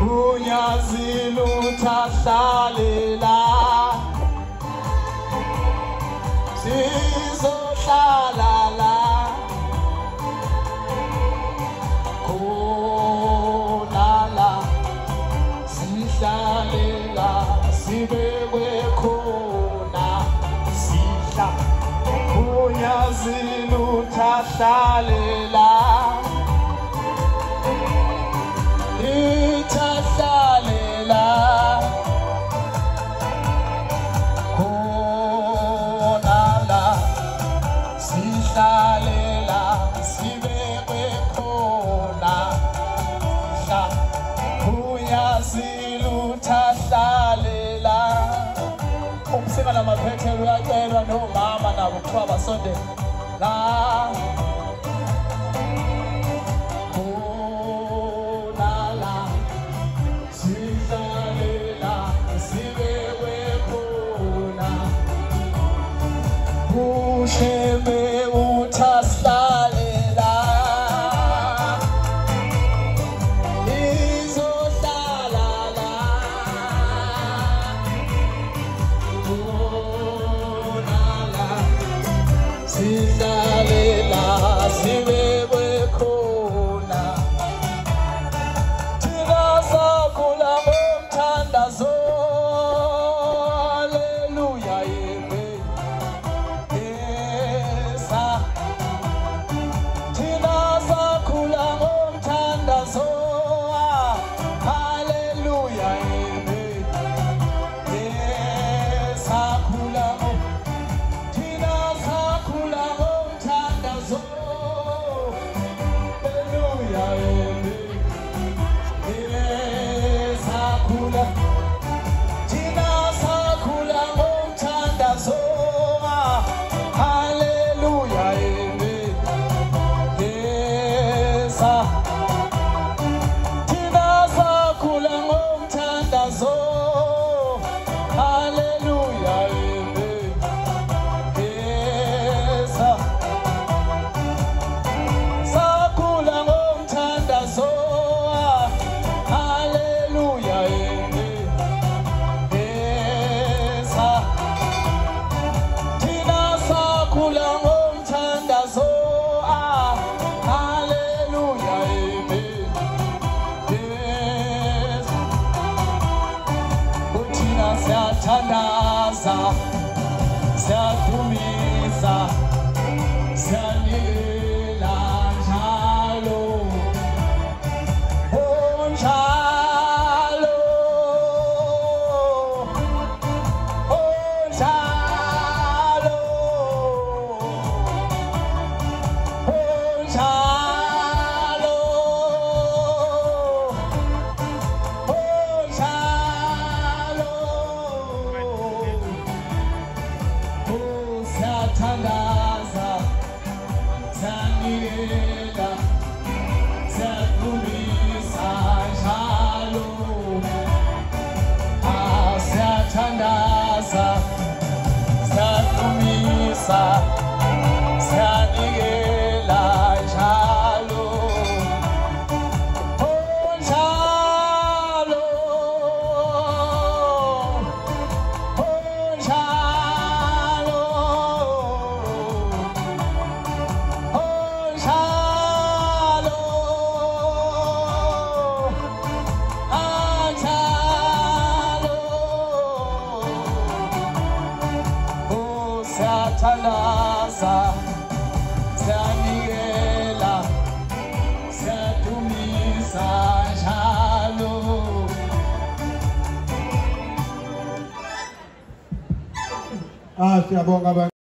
unyazile uthahlalela sizohlala la khona la sihlalela sibekwe khona sihla unyazile uthahlalela ithahlalela khona la sihlalela sibekwe khona sihla uyazile uthahlalela ukusika namaphethelo uyacelwa nomama nabo kuthiwa basonde la Usheme uthahlalela izohlala la khona la sihlalela sibekwe khona thina sakhula ngomthandazo haleluya Siyathandaza, siyadumisa, siyanikela njalo, njalo, njalo, siyathandaza, siyanikela, siyadumisa njalo. Siyathandaza, siyadumisa, siyanikela njalo. Siyathandaza, siyanikela, siyadumisa njalo. Siyabonga.